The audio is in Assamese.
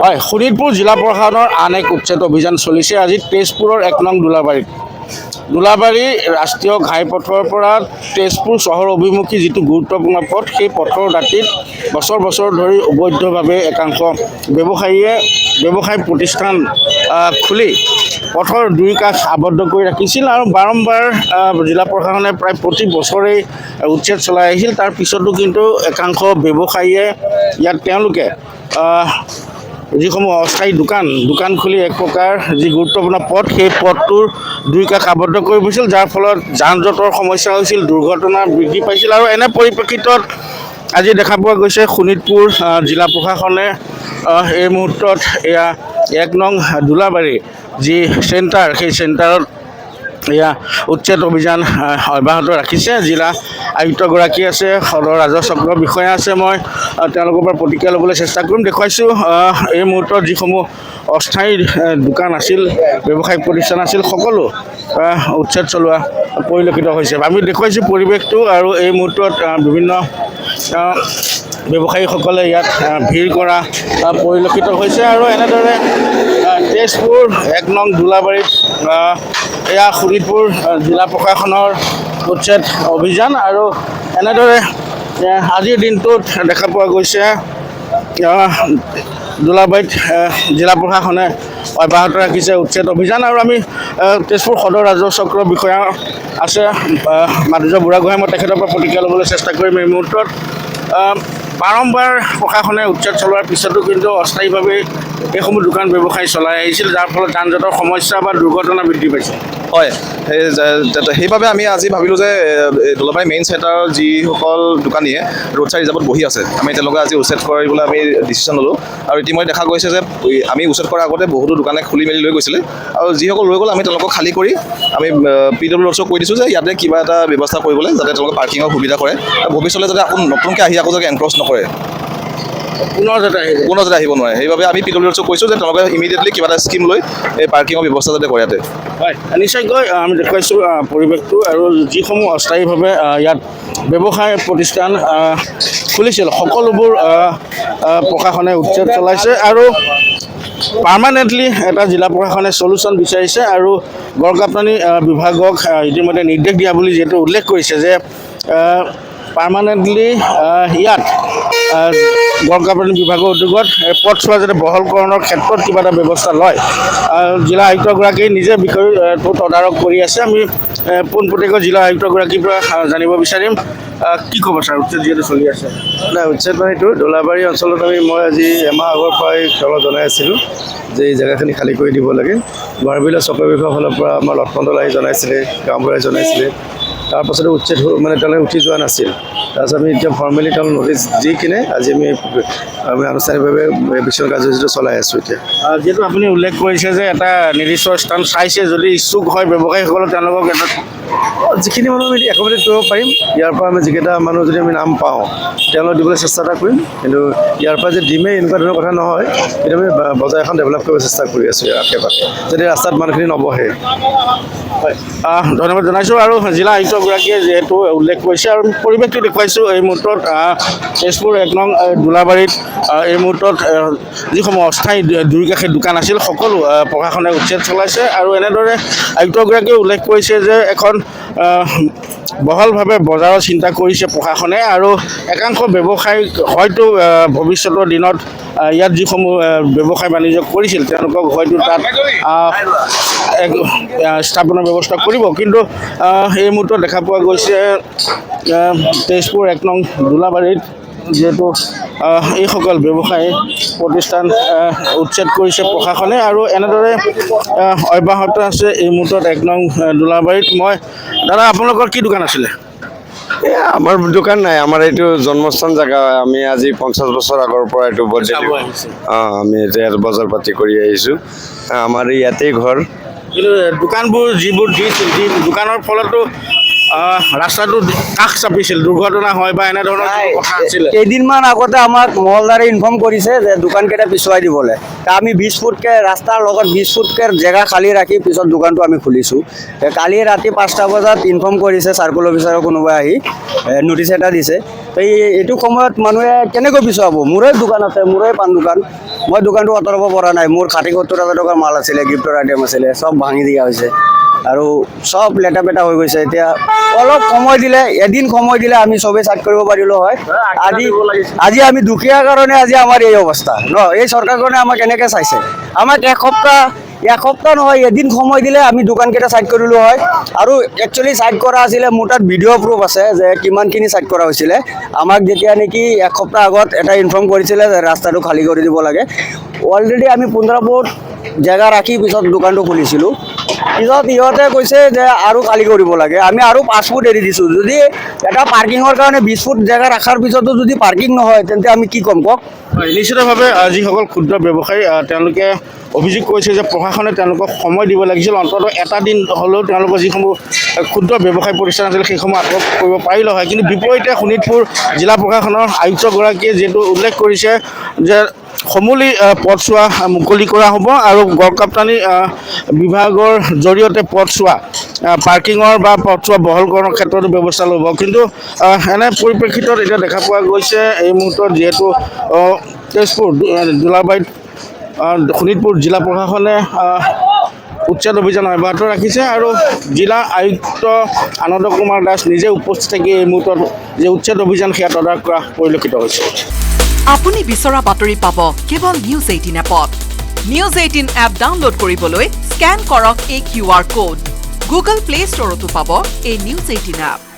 হয়, শোণিতপুৰ জিলা প্ৰশাসনৰ আন এক উচ্ছেদ অভিযান চলিছে আজি তেজপুৰৰ ১ নং দোলাবাৰীত। দোলাবাৰী ৰাষ্ট্ৰীয় ঘাইপথৰ পৰা তেজপুৰ চহৰ অভিমুখী যিটো গুৰুত্বপূৰ্ণ পথ, সেই পথৰ দাঁতিত বছৰ বছৰ ধৰি অবৈধভাৱে একাংশ ব্যৱসায় প্ৰতিষ্ঠান খুলি পথৰ দুই কাষ আবদ্ধ কৰি ৰাখিছিল আৰু বাৰম্বাৰ জিলা প্ৰশাসনে প্ৰায় প্ৰতি বছৰেই উচ্ছেদ চলাই আহিছিল। তাৰ পিছতো কিন্তু একাংশ ব্যৱসায়ীয়ে ইয়াত তেওঁলোকে যিসমূহ অস্থায়ী দোকান খুলি এক প্ৰকাৰ যি গুৰুত্বপূৰ্ণ পথ, সেই পথটোৰ দুই কাষ আবদ্ধ কৰি গৈছিল, যাৰ ফলত যান জঁটৰ সমস্যা হৈছিল, দুৰ্ঘটনা বৃদ্ধি পাইছিল। আৰু এনে পৰিপ্ৰেক্ষিতত আজি দেখা পোৱা গৈছে শোণিতপুৰ জিলা প্ৰশাসনে এই মুহূৰ্তত এয়া ১ নং দোলাবাৰী যি চেণ্টাৰ, সেই চেণ্টাৰত এয়া উচ্ছেদ অভিযান অব্যাহত ৰাখিছে। জিলা আয়ুক্তগৰাকী আছে, সদৰ ৰাজহ চক্ৰৰ বিষয়া আছে, মই তেওঁলোকৰ পৰা প্ৰতিক্ৰিয়া ল'বলৈ চেষ্টা কৰিম। দেখুৱাইছোঁ এই মুহূৰ্তত যিসমূহ অস্থায়ী দোকান আছিল, ব্যৱসায়িক প্ৰতিষ্ঠান আছিল, সকলো উচ্ছেদ চলোৱা পৰিলক্ষিত হৈছে। আমি দেখুৱাইছোঁ পৰিৱেশটো, আৰু এই মুহূৰ্তত বিভিন্ন ব্যৱসায়ীসকলে ইয়াত ভিৰ কৰা পৰিলক্ষিত হৈছে। আৰু এনেদৰে তেজপুৰ ১ নং দোলাবাৰীত এয়া শোণিতপুৰ জিলা প্ৰশাসনৰ উচ্ছেদ অভিযান। আৰু এনেদৰে আজিৰ দিনটোত দেখা পোৱা গৈছে দোলাবাৰীত জিলা প্ৰশাসনে অব্যাহত ৰাখিছে উচ্ছেদ অভিযান। আৰু আমি তেজপুৰ সদৰ ৰাজহ চক্ৰৰ বিষয়া আছে মাধুৰ্য বুঢ়াগোহাঁই, মই তেখেতৰ পৰা প্ৰতিক্ৰিয়া ল'বলৈ চেষ্টা কৰিম। এই মুহূৰ্তত বাৰম্বাৰ প্ৰশাসনে উচ্ছেদ চলোৱাৰ পিছতো কিন্তু অস্থায়ীভাৱে এইসমূহ দোকান ব্যৱসায় চলাই আহিছিল, যাৰ ফলত যান জঁটৰ সমস্যা বা দুৰ্ঘটনা বৃদ্ধি পাইছে। হয়, সেইবাবে আমি আজি ভাবিলোঁ যে দোলাবাৰী মেইন চেণ্টাৰৰ যিসকল দোকানীয়ে ৰোড ছাইড হিচাপত বহি আছে, আমি তেওঁলোকে আজি উচ্ছেদ কৰিবলৈ আমি ডিচিশ্যন ল'লোঁ। আৰু ইতিমধ্যে দেখা গৈছে যে আমি উচ্ছেদ কৰাৰ আগতে বহুতো দোকানে খুলি মেলি লৈ গৈছিলে, আৰু যিসকল লৈ গ'ল আমি তেওঁলোকক খালী কৰি আমি PWDক কৈ দিছোঁ যে ইয়াতে কিবা এটা ব্যৱস্থা কৰিবলৈ, যাতে তেওঁলোকে পাৰ্কিঙৰ সুবিধা কৰে, আৰু ভৱিষ্যতে যাতে আকৌ নতুনকৈ আহি আকৌ যাতে এনক্ৰচ নকৰে, পুনৰ যাতে আহিব নোৱাৰে। সেইবাবে আমি PWDক কৈছোঁ যে তেওঁলোকে ইমিডিয়েটলি কিবা এটা স্কিম লৈ এই পাৰ্কিঙৰ ব্যৱস্থা যাতে কৰে ইয়াতে। হয়, নিশ্চয়কৈ আমি দেখুৱাইছোঁ পৰিৱেশটো, আৰু যিসমূহ অস্থায়ীভাৱে ইয়াত ব্যৱসায় প্ৰতিষ্ঠান খুলিছিল সকলোবোৰ প্ৰশাসনে উচ্ছেদ চলাইছে, আৰু পাৰ্মানেণ্টলি এটা জিলা প্ৰশাসনে চলিউশ্যন বিচাৰিছে। আৰু গড়কাপ্তানি বিভাগক ইতিমধ্যে নিৰ্দেশ দিয়া বুলি যিহেতু উল্লেখ কৰিছে যে পাৰ্মানেণ্টলি ইয়াত গড়কাপ্তানি বিভাগৰ উদ্যোগত পথছোৱা যাতে বহলকৰণৰ ক্ষেত্ৰত কিবা এটা ব্যৱস্থা লয়। জিলা আয়ুক্তগৰাকীয়ে নিজে বিষয়টো তদাৰক কৰি আছে। আমি পোনপটীয়াকৈ জিলা আয়ুক্তগৰাকীৰ পৰা জানিব বিচাৰিম, কি ক'ব ছাৰ, উচ্ছেদ যিহেতু চলি আছে? নাই, উচ্ছেদ মানে এইটো দোলাবাৰী অঞ্চলত মই আজি এমাহ আগৰ পৰাই তেওঁলোকক জনাই আছিলোঁ যে এই জেগাখিনি খালী কৰি দিব লাগে। গুৱাহাটীলৈ চক্ৰ বিভাগৰ ফালৰ পৰা আমাৰ লক্ষ্মণ আহি জনাইছিলে, গাঁওবুঢ়াই জনাইছিলে, তাৰপাছতে উচ্ছেদ মানে তেওঁলোকে উঠি যোৱা নাছিল। তাৰপিছত আমি এতিয়া ফৰ্মেলি তেওঁলোক নটিচ দি কিনে আজি আমি আনুষ্ঠানিকভাৱে এভিকশ্যন কাৰ্যসূচীটো চলাই আছোঁ। এতিয়া যিহেতু আপুনি উল্লেখ কৰিছে যে এটা নিৰ্দিষ্ট স্থান চাইছে, যদি ইচ্ছুক হয় ব্যৱসায়ীসকলে তেওঁলোকক এটা যিখিনি মানুহ আমি একমডেট কৰিব পাৰিম, ইয়াৰ পৰা আমি যিকেইটা মানুহ যদি আমি নাম পাওঁ তেওঁলোকক দিবলৈ চেষ্টা এটা কৰিম। কিন্তু ইয়াৰ পৰা যে দিমেই এনেকুৱা ধৰণৰ কথা নহয়, কিন্তু আমি বজাৰ এখন ডেভেলপ কৰিব চেষ্টা কৰি আছোঁ ইয়াৰ আশে পাশে, যদি ৰাস্তাত মানুহখিনি নবহে। হয়, ধন্যবাদ জনাইছোঁ। আৰু জিলা আয়ুক্তগৰাকীয়ে যিহেতু উল্লেখ কৰিছে, আৰু পৰিৱেশটো দেখুৱাইছোঁ এই মুহূৰ্তত তেজপুৰ ১ নং দোলাবাৰীত এই মুহূৰ্তত যিসমূহ অস্থায়ী দুই কাষে দোকান আছিল সকলো প্ৰশাসনে উচ্ছেদ চলাইছে। আৰু এনেদৰে আয়ুক্তগৰাকীয়ে উল্লেখ কৰিছে যে এখন বহলভাৱে বজাৰৰ চিন্তা কৰিছে প্ৰশাসনে, আৰু একাংশ ব্যৱসায়ী হয়তো ভৱিষ্যতৰ দিনত ইয়াত যিসমূহ ব্যৱসায় বাণিজ্য কৰিছিল তেওঁলোকক হয়তো তাত স্থাপনৰ ব্যৱস্থা কৰিব। কিন্তু এই মুহূৰ্তত দেখা পোৱা গৈছে তেজপুৰ ১ নং দোলাবাৰীত যিহেতু এইসকল ব্যৱসায়ী প্ৰতিষ্ঠান উচ্ছেদ কৰিছে প্ৰশাসনে, আৰু এনেদৰে অব্যাহত আছে এই মুহূৰ্তত ১ নং দোলাবাৰীত। মই দাদা, আপোনালোকৰ কি দোকান আছিলে? আমাৰ দোকান নাই, আমাৰ এইটো জন্মস্থান জেগা হয়। আমি আজি ৫০ বছৰ আগৰ পৰা এইটো আমি এতিয়া বজাৰ পাতি কৰি আহিছোঁ। আমাৰ ইয়াতেই ঘৰ। কিন্তু দোকানবোৰ যিবোৰ দিছিল, দোকানৰ ফলতো ৰাস্তাটো কাষ চাপিছিল, দুৰ্ঘটনা হয় বা এনেধৰণৰ কিবা কথা আছিলে? কেইদিনমান আগতে আমাক মহলদাৰে ইনফৰ্ম কৰিছে যে দোকানকেইটা পিছুৱাই দিবলৈ। আমি 20 ফুটকৈ ৰাস্তাৰ লগত 20 ফুটকৈ জেগা খালী ৰাখি পিছত দোকানটো আমি খুলিছোঁ। কালি ৰাতি 5টা বজাত ইনফৰ্ম কৰিছে চাৰ্কুল অফিচাৰৰ কোনোবাই আহি নটিচ এটা দিছে। তো এইটো সময়ত মানুহে কেনেকৈ পিছুৱাব? মোৰে দোকান আছে, মোৰে পাণ দোকান, মই দোকানটো আঁতৰাব পৰা নাই। মোৰ 60-70 টকাৰ মাল আছিলে, গিফ্টৰ আইটেম আছিলে, চব ভাঙি দিয়া হৈছে আৰু চব লেটা পেটা হৈ গৈছে। এতিয়া অলপ সময় দিলে, এদিন সময় দিলে আমি চবেই চাইড কৰিব পাৰিলোঁ হয়। আজি আমি দুখীয়াৰ কাৰণে আজি আমাৰ এই অৱস্থা ন। এই চৰকাৰখনে আমাক এনেকৈ চাইছে। আমাক এসপ্তাহ নহয়, এদিন সময় দিলে আমি দোকানকেইটা চাইড কৰিলোঁ হয়। আৰু একচুৱেলি চাইড কৰা আছিলে, মোৰ তাত ভিডিঅ' প্ৰুফ আছে যে কিমানখিনি চাইড কৰা হৈছিলে। আমাক যেতিয়া নেকি এসপ্তাহ আগত এটা ইনফৰ্ম কৰিছিলে যে ৰাস্তাটো খালী কৰি দিব লাগে। অলৰেডি আমি 15 ফুট জেগা ৰাখি পিছত দোকানটো খুলিছিলোঁ। পিছত ইহঁতে কৈছে যে আৰু খালী কৰিব লাগে। আমি আৰু 5 ফুট এৰি দিছোঁ। যদি এটা পাৰ্কিঙৰ কাৰণে 20 ফুট জেগা ৰখাৰ পিছতো যদি পাৰ্কিং নহয়, তেন্তে আমি কি ক'ম কওক? নিশ্চিতভাৱে যিসকল ক্ষুদ্ৰ ব্যৱসায়ী তেওঁলোকে অভিযোগ কৰিছে যে প্ৰশাসনে তেওঁলোকক সময় দিব লাগিছিল। অন্ততঃ এটা দিন হ'লেও তেওঁলোকৰ যিসমূহ ক্ষুদ্ৰ ব্যৱসায় প্ৰতিষ্ঠান আছিল সেইসমূহ আটক কৰিব পাৰিলে হয়। কিন্তু বিপৰীতে শোণিতপুৰ জিলা প্ৰশাসনৰ আয়ুক্তগৰাকীয়ে যিহেতু উল্লেখ কৰিছে যে সমূলি পথছোৱা মুকলি কৰা হ'ব আৰু গড়কাপ্তানি বিভাগৰ জৰিয়তে পথছোৱা পাৰ্কিঙৰ বা পথছোৱা বহলকৰণৰ ক্ষেত্ৰতো ব্যৱস্থা ল'ব। কিন্তু এনে পৰিপ্ৰেক্ষিতত এতিয়া দেখা পোৱা গৈছে এই মুহূৰ্তত যিহেতু তেজপুৰ দোলাবাৰীত শোণিতপুৰ জিলা প্ৰশাসনে উচ্ছেদ অভিযান অব্যাহত ৰাখিছে আৰু জিলা আয়ুক্ত আনন্দ কুমাৰ দাস নিজে উপস্থিত থাকি এই মুহূৰ্তত যে উচ্ছেদ অভিযান সেয়া তদাৰক কৰা পৰিলক্ষিত হৈছে। আপুনি বিচৰা বাতৰি পাব কেৱল নিউজ 18 এপত। নিউজ 18 এপ ডাউনলোড কৰিবলৈ স্কেন কৰক এই QR কোড। গুগল প্লে ষ্টৰতো পাব এই নিউজ 18 এপ।